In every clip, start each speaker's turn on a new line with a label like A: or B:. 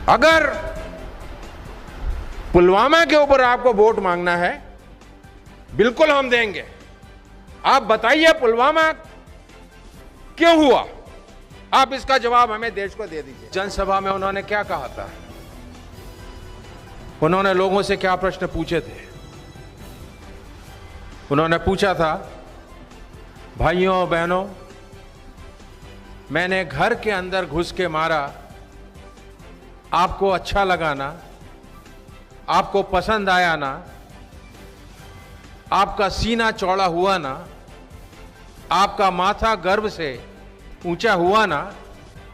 A: अगर पुलवामा के ऊपर आपको वोट मांगना है, बिल्कुल हम देंगे। आप बताइए पुलवामा क्यों हुआ, आप इसका जवाब हमें देश को दे दीजिए। जनसभा में उन्होंने क्या कहा था, उन्होंने लोगों से क्या प्रश्न पूछे थे? उन्होंने पूछा था, भाइयों बहनों, मैंने घर के अंदर घुस के मारा, आपको अच्छा लगा ना? आपको पसंद आया ना? आपका सीना चौड़ा हुआ ना? आपका माथा गर्व से ऊंचा हुआ ना?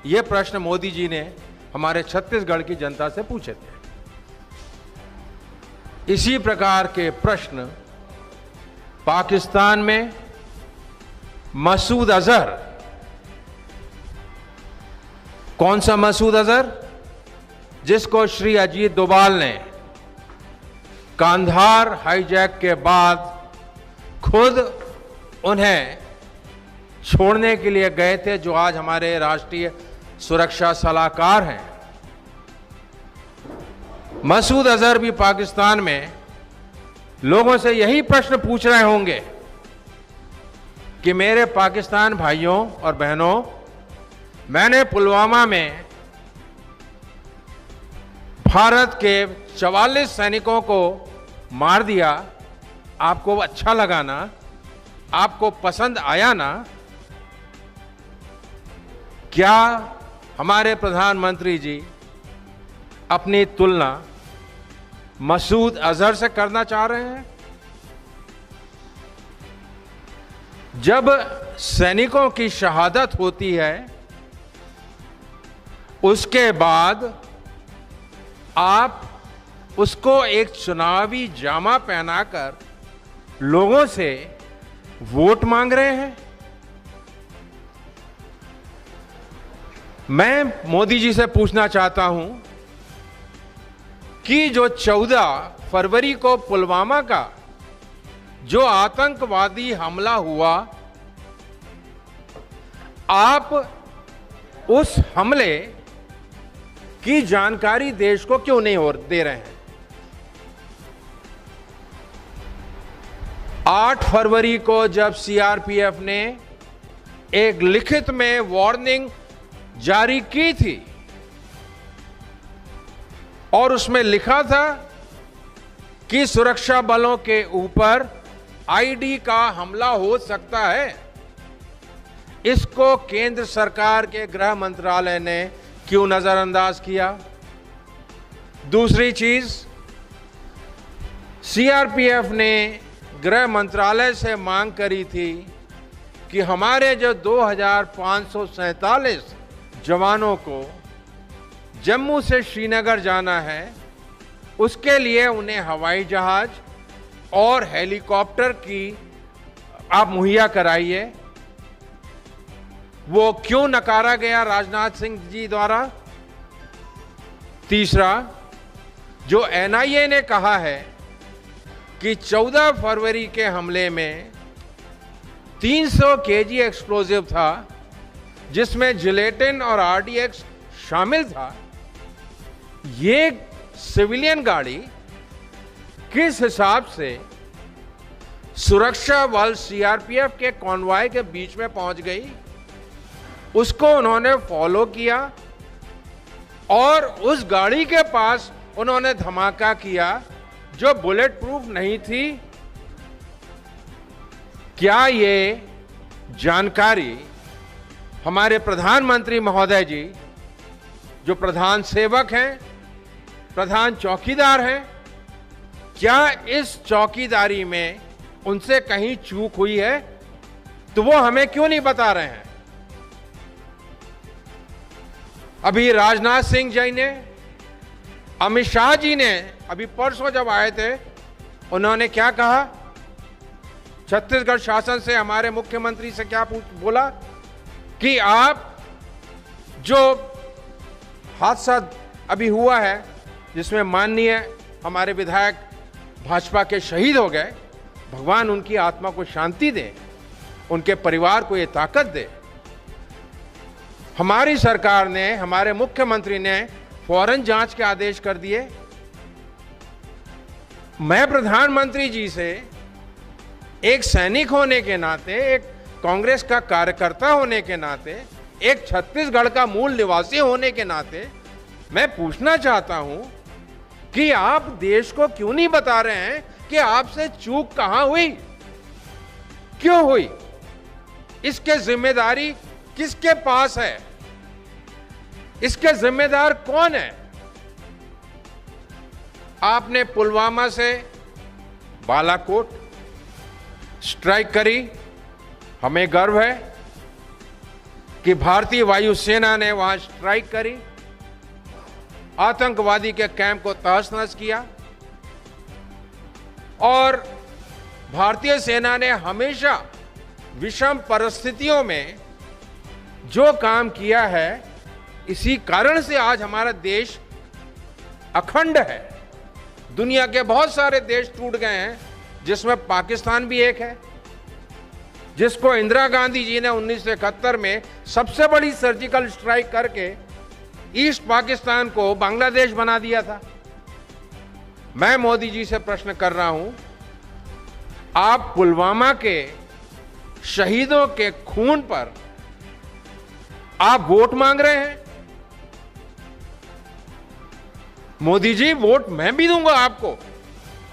A: ये प्रश्न मोदी जी ने हमारे छत्तीसगढ़ की जनता से पूछे थे। इसी प्रकार के प्रश्न पाकिस्तान में मसूद अजहर, कौन सा मसूद अजहर? जिसको श्री अजीत डोभाल ने कांधार हाईजैक के बाद खुद उन्हें छोड़ने के लिए गए थे, जो आज हमारे राष्ट्रीय सुरक्षा सलाहकार हैं। मसूद अजहर भी पाकिस्तान में लोगों से यही प्रश्न पूछ रहे होंगे कि मेरे पाकिस्तान भाइयों और बहनों, मैंने पुलवामा में भारत के 44 सैनिकों को मार दिया, आपको अच्छा लगा ना? आपको पसंद आया ना? क्या हमारे प्रधानमंत्री जी अपनी तुलना मसूद अजहर से करना चाह रहे हैं? जब सैनिकों की शहादत होती है, उसके बाद आप उसको एक चुनावी जामा पहनाकर लोगों से वोट मांग रहे हैं। मैं मोदी जी से पूछना चाहता हूं कि जो 14 फरवरी को पुलवामा का जो आतंकवादी हमला हुआ, आप उस हमले की जानकारी देश को क्यों नहीं दे रहे हैं? 8 फरवरी को जब सीआरपीएफ ने एक लिखित में वार्निंग जारी की थी और उसमें लिखा था कि सुरक्षा बलों के ऊपर आईडी का हमला हो सकता है, इसको केंद्र सरकार के गृह मंत्रालय ने क्यों नजरअंदाज किया? दूसरी चीज, सीआरपीएफ ने गृह मंत्रालय से मांग करी थी कि हमारे जो 2547 जवानों को जम्मू से श्रीनगर जाना है, उसके लिए उन्हें हवाई जहाज और हेलीकॉप्टर की आप मुहैया कराइए। वो क्यों नकारा गया राजनाथ सिंह जी द्वारा? तीसरा, जो एनआईए ने कहा है कि 14 फरवरी के हमले में 300 केजी एक्सप्लोजिव था, जिसमें जिलेटिन और आरडीएक्स शामिल था। ये सिविलियन गाड़ी किस हिसाब से सुरक्षा बल सीआरपीएफ के कॉन्वॉय के बीच में पहुंच गई? उसको उन्होंने फॉलो किया और उस गाड़ी के पास उन्होंने धमाका किया जो बुलेट प्रूफ नहीं थी। क्या ये जानकारी हमारे प्रधानमंत्री महोदय जी, जो प्रधान सेवक हैं, प्रधान चौकीदार हैं, क्या इस चौकीदारी में उनसे कहीं चूक हुई है? तो वो हमें क्यों नहीं बता रहे हैं? अभी राजनाथ सिंह जी ने, अमित शाह जी ने अभी परसों जब आए थे, उन्होंने क्या कहा? छत्तीसगढ़ शासन से, हमारे मुख्यमंत्री से क्या बोला कि आप जो हादसा अभी हुआ है, जिसमें माननीय हमारे विधायक भाजपा के शहीद हो गए, भगवान उनकी आत्मा को शांति दे, उनके परिवार को ये ताकत दे। हमारी सरकार ने, हमारे मुख्यमंत्री ने फौरन जांच के आदेश कर दिए। मैं प्रधानमंत्री जी से एक सैनिक होने के नाते, एक कांग्रेस का कार्यकर्ता होने के नाते, एक छत्तीसगढ़ का मूल निवासी होने के नाते मैं पूछना चाहता हूं कि आप देश को क्यों नहीं बता रहे हैं कि आपसे चूक कहां हुई, क्यों हुई, इसके जिम्मेदारी किसके पास है, इसके जिम्मेदार कौन है। आपने पुलवामा से बालाकोट स्ट्राइक करी, हमें गर्व है कि भारतीय वायुसेना ने वहां स्ट्राइक करी, आतंकवादी के कैंप को तहस-नहस किया और भारतीय सेना ने हमेशा विषम परिस्थितियों में जो काम किया है, इसी कारण से आज हमारा देश अखंड है। दुनिया के बहुत सारे देश टूट गए हैं, जिसमें पाकिस्तान भी एक है, जिसको इंदिरा गांधी जी ने 1971 में सबसे बड़ी सर्जिकल स्ट्राइक करके ईस्ट पाकिस्तान को बांग्लादेश बना दिया था। मैं मोदी जी से प्रश्न कर रहा हूं, आप पुलवामा के शहीदों के खून पर आप वोट मांग रहे हैं। मोदी जी, वोट मैं भी दूंगा आपको।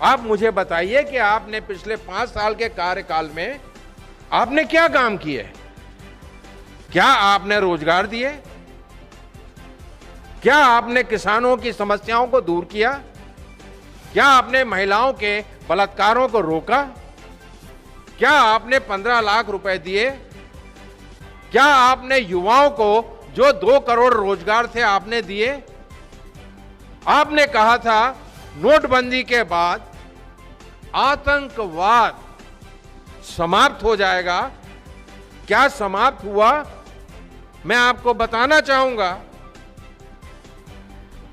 A: आप मुझे बताइए कि आपने पिछले 5 साल के कार्यकाल में आपने क्या काम किए? क्या आपने रोजगार दिए? क्या आपने किसानों की समस्याओं को दूर किया? क्या आपने महिलाओं के बलात्कारों को रोका? क्या आपने 15 लाख रुपए दिए? क्या आपने युवाओं को जो 2 करोड़ रोजगार थे आपने दिए? आपने कहा था नोटबंदी के बाद आतंकवाद समाप्त हो जाएगा। क्या समाप्त हुआ? मैं आपको बताना चाहूंगा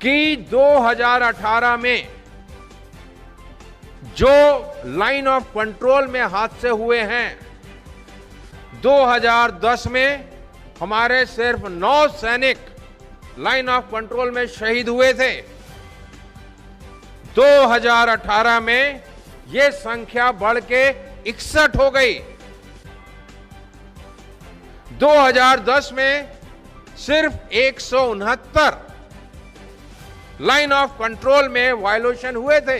A: कि 2018 में जो लाइन ऑफ कंट्रोल में हादसे हुए हैं, 2010 में हमारे सिर्फ 9 सैनिक लाइन ऑफ कंट्रोल में शहीद हुए थे। 2018 में यह संख्या बढ़ के 61 हो गई। 2010 में सिर्फ 169 लाइन ऑफ कंट्रोल में वायलेशन हुए थे,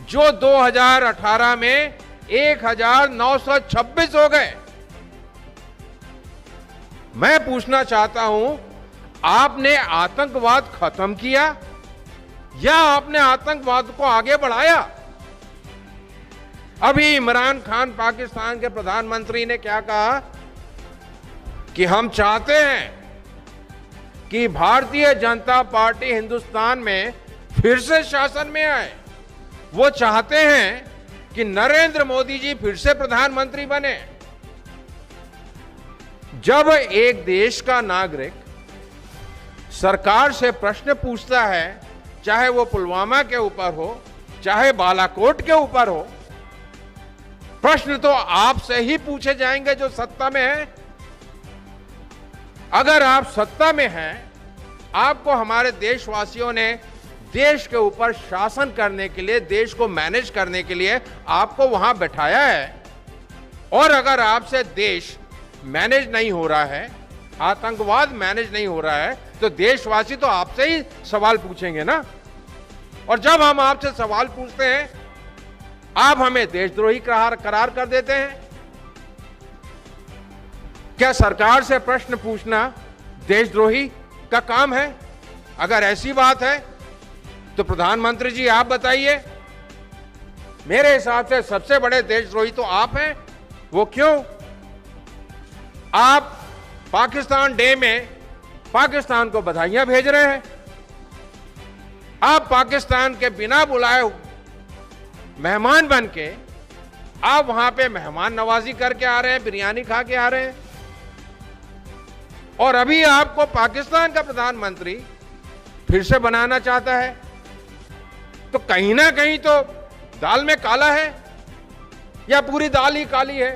A: जो 2018 में 1926 हो गए। मैं पूछना चाहता हूं, आपने आतंकवाद खत्म किया या आपने आतंकवाद को आगे बढ़ाया? अभी इमरान खान पाकिस्तान के प्रधानमंत्री ने क्या कहा कि हम चाहते हैं कि भारतीय जनता पार्टी हिंदुस्तान में फिर से शासन में आए। वो चाहते हैं कि नरेंद्र मोदी जी फिर से प्रधानमंत्री बने। जब एक देश का नागरिक सरकार से प्रश्न पूछता है, चाहे वो पुलवामा के ऊपर हो, चाहे बालाकोट के ऊपर हो, प्रश्न तो आपसे ही पूछे जाएंगे जो सत्ता में है। अगर आप सत्ता में हैं, आपको हमारे देशवासियों ने देश के ऊपर शासन करने के लिए, देश को मैनेज करने के लिए आपको वहां बैठाया है, और अगर आपसे देश मैनेज नहीं हो रहा है, आतंकवाद मैनेज नहीं हो रहा है, तो देशवासी तो आपसे ही सवाल पूछेंगे ना। और जब हम आपसे सवाल पूछते हैं, आप हमें देशद्रोही करार कर देते हैं। क्या सरकार से प्रश्न पूछना देशद्रोही का काम है? अगर ऐसी बात है तो प्रधानमंत्री जी आप बताइए। मेरे हिसाब से सबसे बड़े देशद्रोही तो आप हैं। वो क्यों? आप पाकिस्तान डे में पाकिस्तान को बधाइयां भेज रहे हैं। आप पाकिस्तान के बिना बुलाए मेहमान बन के आप वहां पे मेहमान नवाजी करके आ रहे हैं, बिरयानी खा के आ रहे हैं, और अभी आपको पाकिस्तान का प्रधानमंत्री फिर से बनाना चाहता है। तो कहीं ना कहीं तो दाल में काला है, या पूरी दाल ही काली है।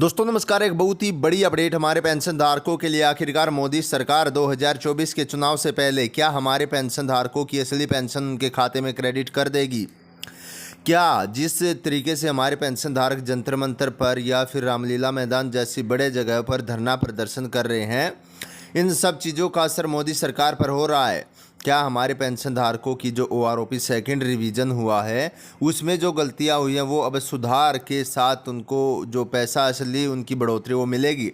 B: दोस्तों नमस्कार। एक बहुत ही बड़ी अपडेट हमारे पेंशन धारकों के लिए। आखिरकार मोदी सरकार 2024 के चुनाव से पहले क्या हमारे पेंशन धारकों की असली पेंशन उनके खाते में क्रेडिट कर देगी? क्या जिस तरीके से हमारे पेंशन धारक जंतर मंतर पर या फिर रामलीला मैदान जैसी बड़े जगह पर धरना प्रदर्शन कर रहे हैं, इन सब चीज़ों का असर मोदी सरकार पर हो रहा है? क्या हमारे पेंशन धारकों की जो OROP सेकंड रिवीजन हुआ है उसमें जो गलतियां हुई हैं वो अब सुधार के साथ उनको जो पैसा असली उनकी बढ़ोतरी वो मिलेगी?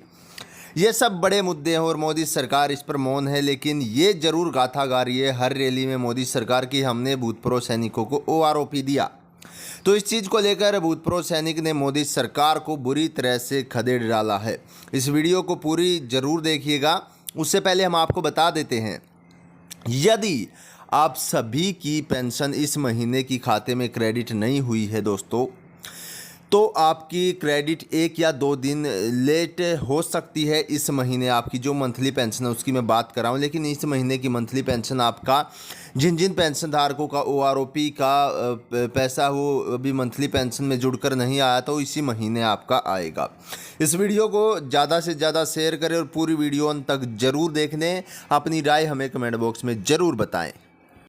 B: ये सब बड़े मुद्दे हैं और मोदी सरकार इस पर मौन है। लेकिन ये जरूर गाथा गा रही है हर रैली में मोदी सरकार की, हमने भूतपूर्व सैनिकों को OROP दिया। तो इस चीज़ को लेकर भूतपूर्व सैनिक ने मोदी सरकार को बुरी तरह से खदेड़ डाला है। इस वीडियो को पूरी जरूर देखिएगा। उससे पहले हम आपको बता देते हैं, यदि आप सभी की पेंशन इस महीने की खाते में क्रेडिट नहीं हुई है दोस्तों, तो आपकी क्रेडिट 1 या 2 दिन लेट हो सकती है। इस महीने आपकी जो मंथली पेंशन है उसकी मैं बात कर रहा हूँ, लेकिन इस महीने की मंथली पेंशन आपका जिन जिन पेंशन धारकों का OROP का पैसा वो अभी मंथली पेंशन में जुड़कर नहीं आया तो इसी महीने आपका आएगा। इस वीडियो को ज़्यादा से ज़्यादा शेयर करें और पूरी वीडियो अंत तक ज़रूर देख लें। अपनी राय हमें कमेंट बॉक्स में ज़रूर बताएं।